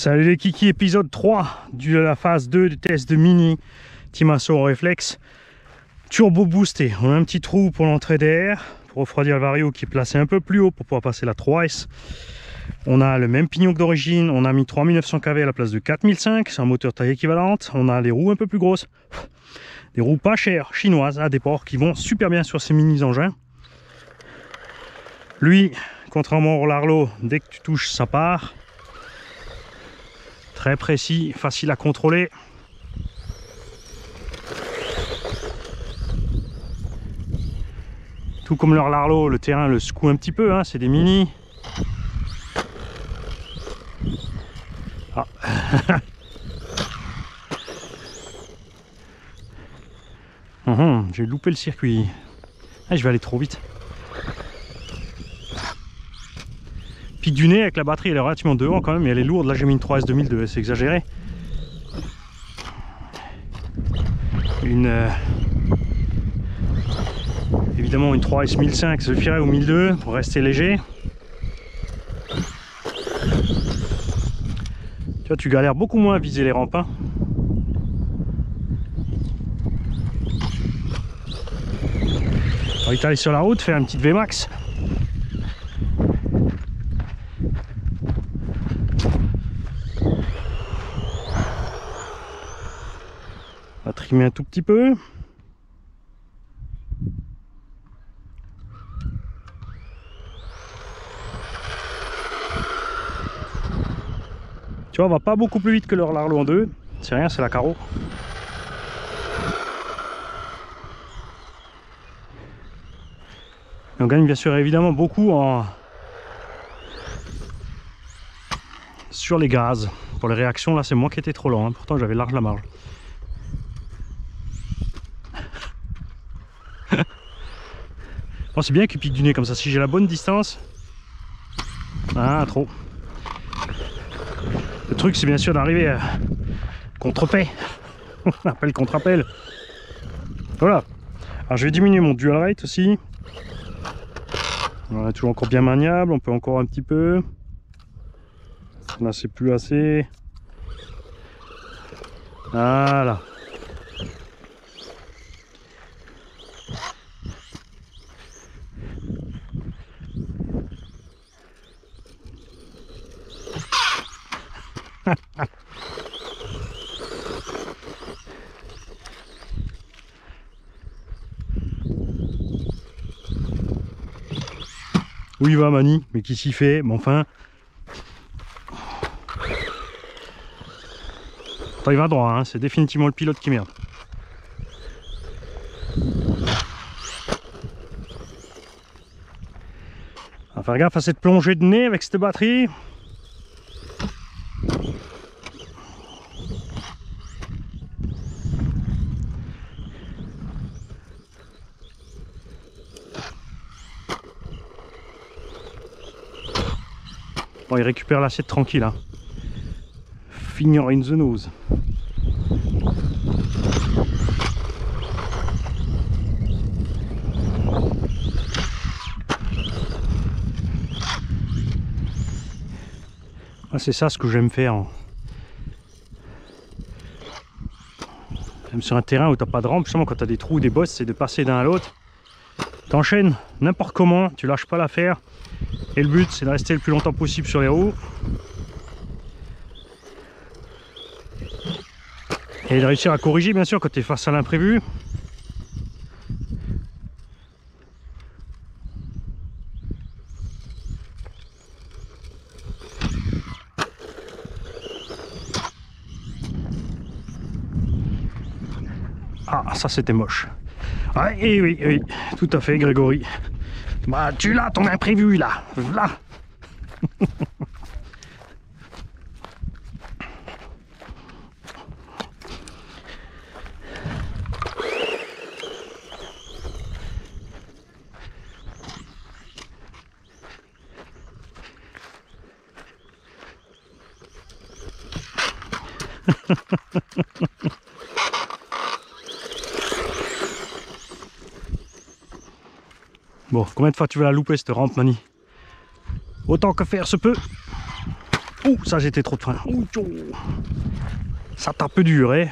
Salut les kikis, épisode 3 de la phase 2 du test de Mini Timasso Reflex turbo boosté. On a un petit trou pour l'entrée d'air pour refroidir le vario qui est placé un peu plus haut pour pouvoir passer la 3S. On a le même pignon que d'origine, on a mis 3900 kV à la place de 4005, c'est un moteur taille équivalente. On a les roues un peu plus grosses, des roues pas chères, chinoises à déport qui vont super bien sur ces mini engins. Lui, contrairement au Larlo, dès que tu touches ça part. Très précis, facile à contrôler. Tout comme leur Larlo, le terrain le secoue un petit peu, hein, c'est des mini. Ah. J'ai loupé le circuit. Ah, je vais aller trop vite. Pic du nez avec la batterie, elle est relativement devant quand même, mais elle est lourde. Là j'ai mis une 3S 2002, c'est exagéré. Évidemment une 3S 1005 suffirait au 1002 pour rester léger. Tu vois, tu galères beaucoup moins à viser les rampes, hein. On va aller sur la route, faire une petite VMAX. On va trimer un tout petit peu. Tu vois, on va pas beaucoup plus vite que leur Larlo en 2. C'est rien, c'est la carreau. Et on gagne bien sûr évidemment beaucoup sur les gaz. Pour les réactions, là c'est moi qui étais trop lent, hein. Pourtant j'avais large la marge. Bon, c'est bien qu'il pique du nez comme ça, si j'ai la bonne distance. Ah, trop. Le truc c'est bien sûr d'arriver à contre-paix. Appel contre appel. Voilà. Alors je vais diminuer mon dual rate aussi. On est toujours encore bien maniable, on peut encore un petit peu. Là c'est plus assez. Voilà. Où il va Mani? Mais qui s'y fait? Mais enfin. Attends, il va droit, hein. C'est définitivement le pilote qui merde. On va faire gaffe à cette plongée de nez avec cette batterie. Bon, il récupère l'assiette tranquille, hein. Finger in the nose. Ah, c'est ça ce que j'aime faire. Même sur un terrain où t'as pas de rampe, justement quand t'as des trous ou des bosses, c'est de passer d'un à l'autre. T'enchaînes n'importe comment, tu lâches pas l'affaire. Et le but c'est de rester le plus longtemps possible sur les roues. Et de réussir à corriger bien sûr quand tu es face à l'imprévu. Ah, ça c'était moche. Ah, et oui, oui, tout à fait Grégory. Bah tu l'as ton imprévu là, là. Bon, combien de fois tu vas la louper cette rampe, Mani? Autant que faire se peut. Ouh, ça j'étais trop de frein. Ouh, ça tape dur, hein.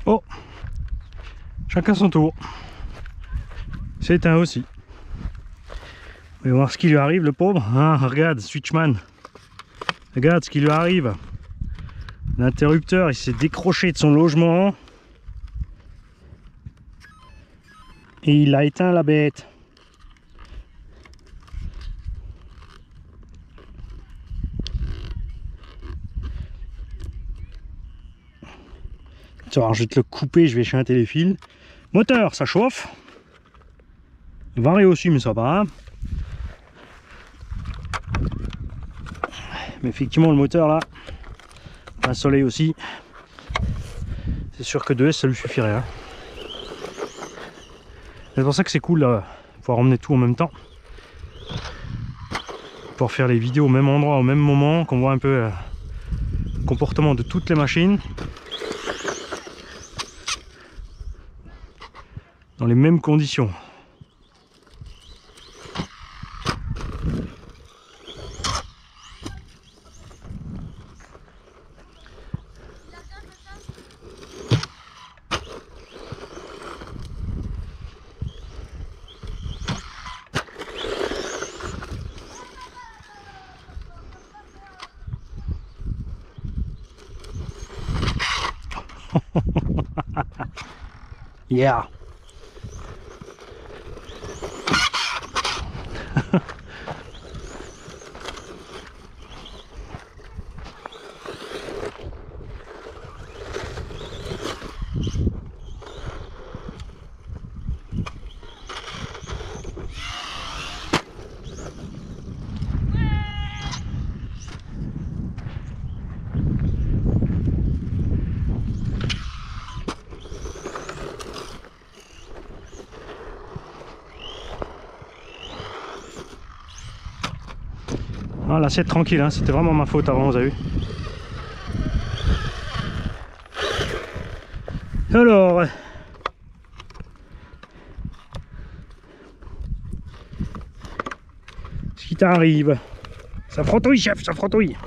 Oh, chacun son tour. C'est éteint aussi. On va voir ce qui lui arrive, le pauvre. Ah, regarde, Switchman. Regarde ce qui lui arrive. L'interrupteur, il s'est décroché de son logement. Et il a éteint la bête. Alors, je vais te le couper, je vais chanter les fils. Moteur, ça chauffe. Varé aussi, mais ça va. Mais effectivement, le moteur là, un soleil aussi. C'est sûr que 2S, ça lui suffirait. Hein. C'est pour ça que c'est cool de pouvoir emmener tout en même temps. Pour faire les vidéos au même endroit, au même moment, qu'on voit un peu le comportement de toutes les machines. Dans les mêmes conditions. Yeah. Ah, là c'est tranquille, hein. C'était vraiment ma faute avant, vous avez vu. Alors, ce qui t'arrive, ça frottouille chef, ça frottouille.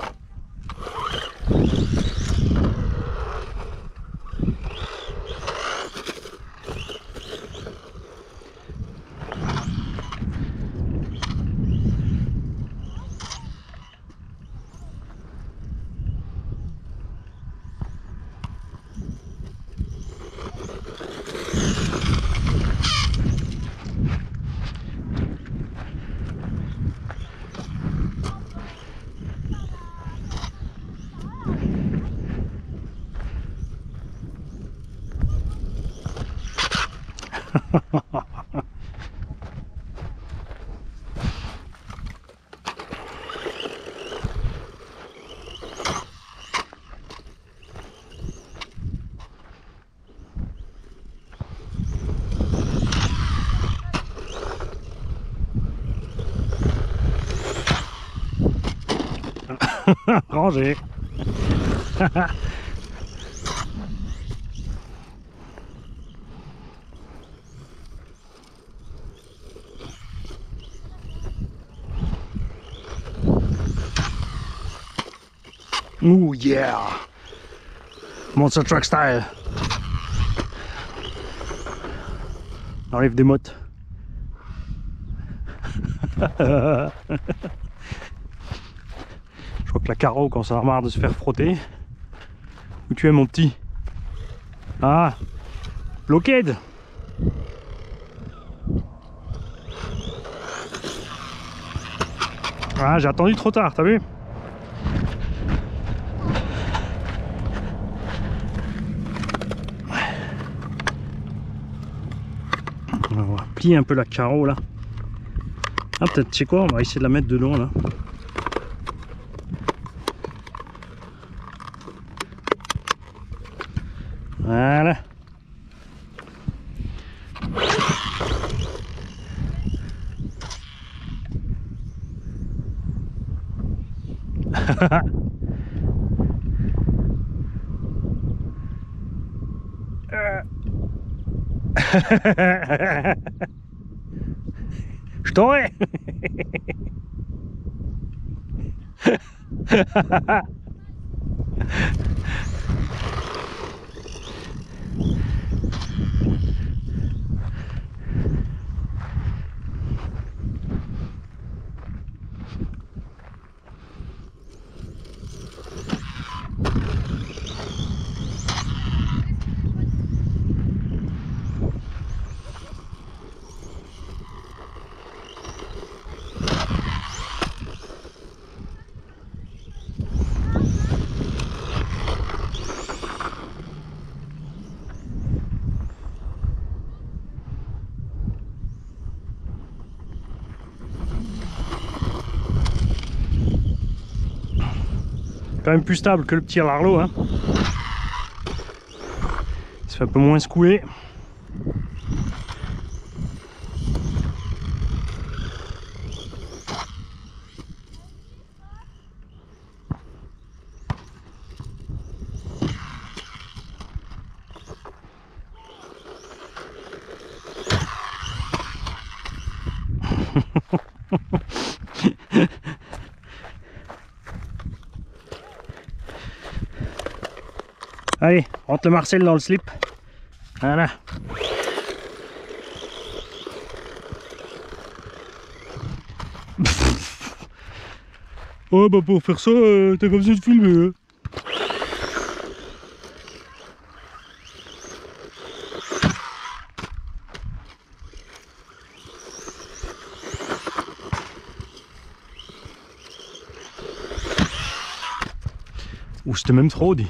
Rangé. Ouh yeah! Monster Truck style. On enlève des mottes. Je crois que la Caro, quand ça a marre de se faire frotter. Où tu es mon petit? Ah! Blockade! Ah, j'ai attendu trop tard, t'as vu? On va plier un peu la Caro là. Ah, peut-être, tu sais quoi, on va essayer de la mettre dedans là. Voilà. Je t'aurais. Quand même plus stable que le petit Larlo, hein. Il se fait un peu moins secouer. Allez, rentre le Marcel dans le slip. Voilà. Oh bah pour faire ça, t'as pas besoin de filmer. Hein. Ou c'était même trop dit.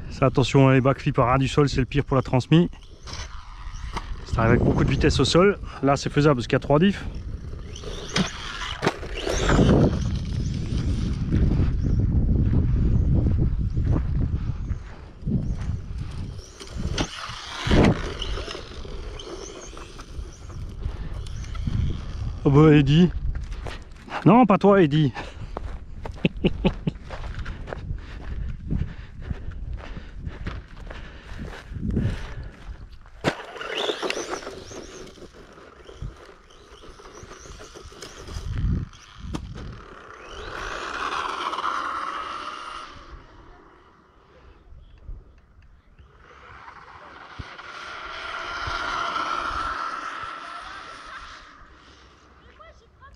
Ça, attention, les backflips à ras du sol, c'est le pire pour la transmis. Ça arrive avec beaucoup de vitesse au sol. Là, c'est faisable parce qu'il y a 3 diffs. Oh bah, Eddie. Non, pas toi, Eddie.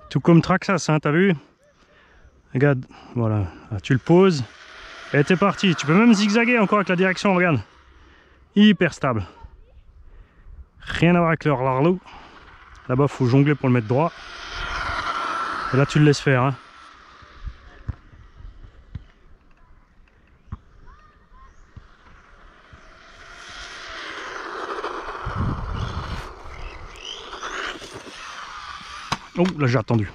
Tout comme Traxxas, hein, t'as vu? Regarde, voilà, là, tu le poses et t'es parti. Tu peux même zigzaguer encore avec la direction, regarde. Hyper stable. Rien à voir avec le Larlo. Là-bas, faut jongler pour le mettre droit. Et là, tu le laisses faire. Hein. Oh, là, j'ai attendu.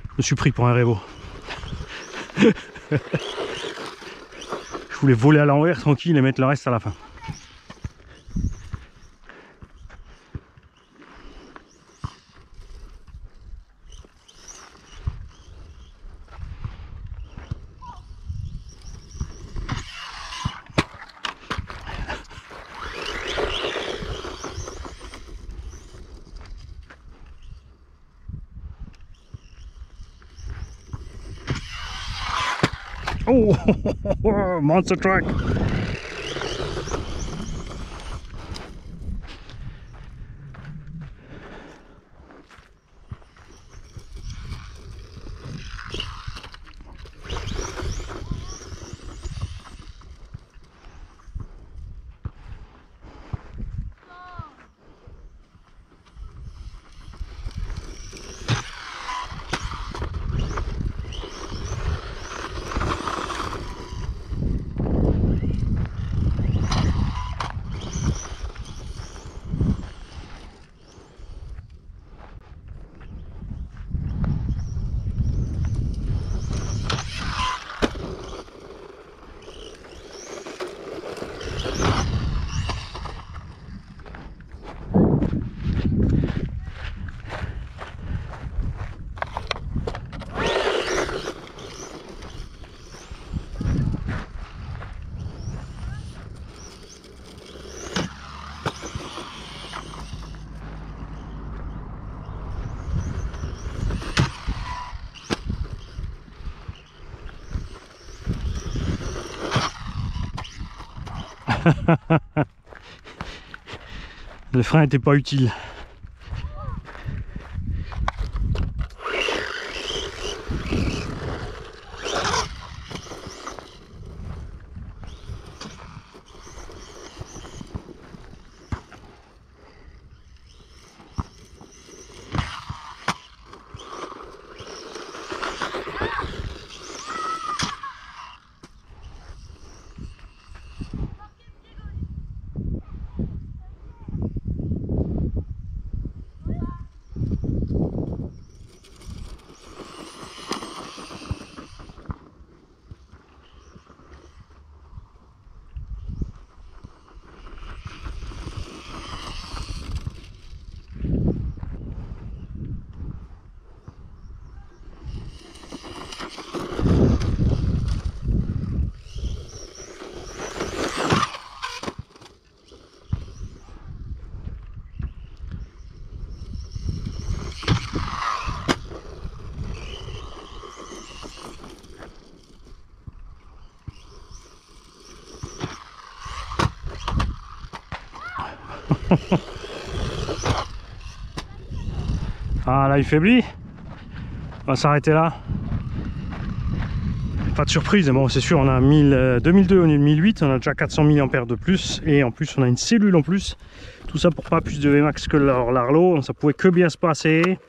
Je me suis pris pour un Revo. Je voulais voler à l'envers tranquille et mettre le reste à la fin. Oh, monster truck. Le frein n'était pas utile. Ah là il faiblit. On va s'arrêter là. Pas de surprise, bon c'est sûr on a 2002 au lieu de 1008, on a déjà 400 mAh de plus et en plus on a une cellule en plus. Tout ça pour pas plus de Vmax que l'Arlo, ça pouvait que bien se passer.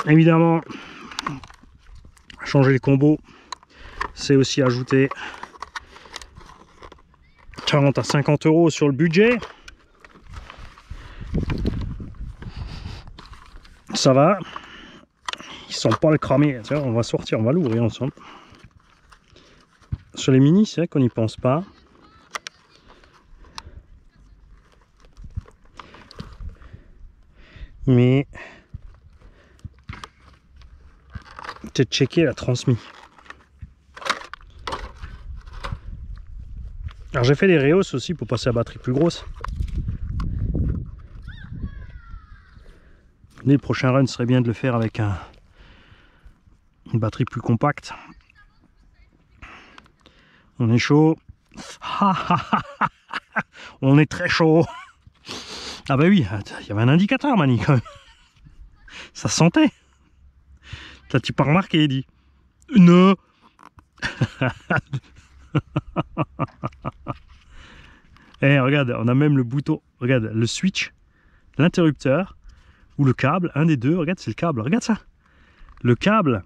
Évidemment, changer les combos, c'est aussi ajouter 40 à 50 € sur le budget. Ça va, ils sont pas le cramer. Tiens, on va sortir, on va l'ouvrir ensemble. Sur les Mini, c'est vrai qu'on n'y pense pas. Mais peut-être checker la transmis. Alors j'ai fait des rehausses aussi pour passer à batterie plus grosse. Les prochains runs serait bien de le faire avec une batterie plus compacte. On est chaud. On est très chaud. Ah bah oui, il y avait un indicateur Mani quand même. Ça sentait. T'as-tu pas remarqué, Eddie? Non. Eh regarde, on a même le bouton. Regarde, le switch, l'interrupteur ou le câble, un des deux. Regarde, c'est le câble. Regarde ça. Le câble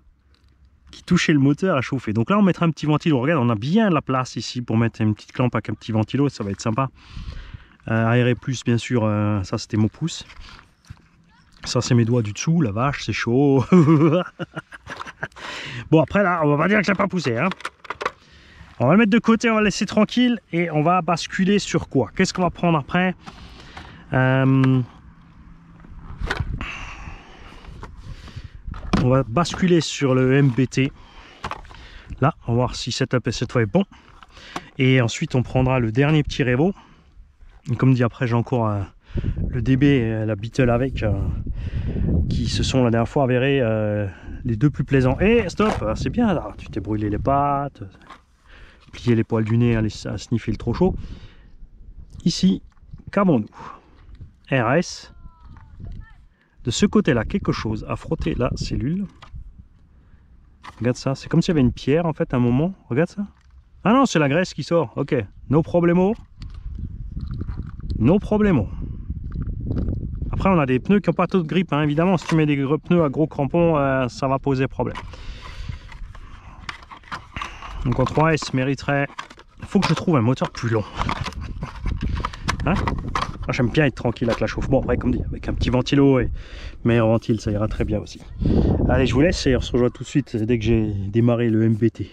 qui touchait le moteur à chauffer. Donc là, on mettra un petit ventilo. Regarde, on a bien la place ici pour mettre une petite clampe avec un petit ventilo. Ça va être sympa. Aéré plus, bien sûr. Ça, c'était mon pouce. Ça, c'est mes doigts du dessous. La vache, c'est chaud. Bon, après, là, on va pas dire que j'ai pas poussé. Hein. On va le mettre de côté, on va le laisser tranquille. Et on va basculer sur quoi? Qu'est-ce qu'on va prendre après? On va basculer sur le MBT. Là, on va voir si cette fois est bon. Et ensuite, on prendra le dernier petit Revo. Et comme dit, après, j'ai encore le DB et la Beetle avec, qui se sont la dernière fois avérés les deux plus plaisants. Et stop, c'est bien là, tu t'es brûlé les pattes, plié les poils du nez à sniffer le trop chaud. Ici, qu'avons-nous? RS. De ce côté-là, quelque chose à frotter la cellule. Regarde ça, c'est comme s'il y avait une pierre en fait à un moment. Regarde ça. Ah non, c'est la graisse qui sort. Ok, no problemo. No problemo. Après, on a des pneus qui n'ont pas trop de grippe, hein. Évidemment, si tu mets des pneus à gros crampons, ça va poser problème. Donc en 3S mériterait... Il faut que je trouve un moteur plus long. Hein? Moi, j'aime bien être tranquille avec la chauffe. Bon, après, comme dit, avec un petit ventilo et meilleur ventile, ça ira très bien aussi. Allez, je vous laisse et on se rejoint tout de suite dès que j'ai démarré le MBT.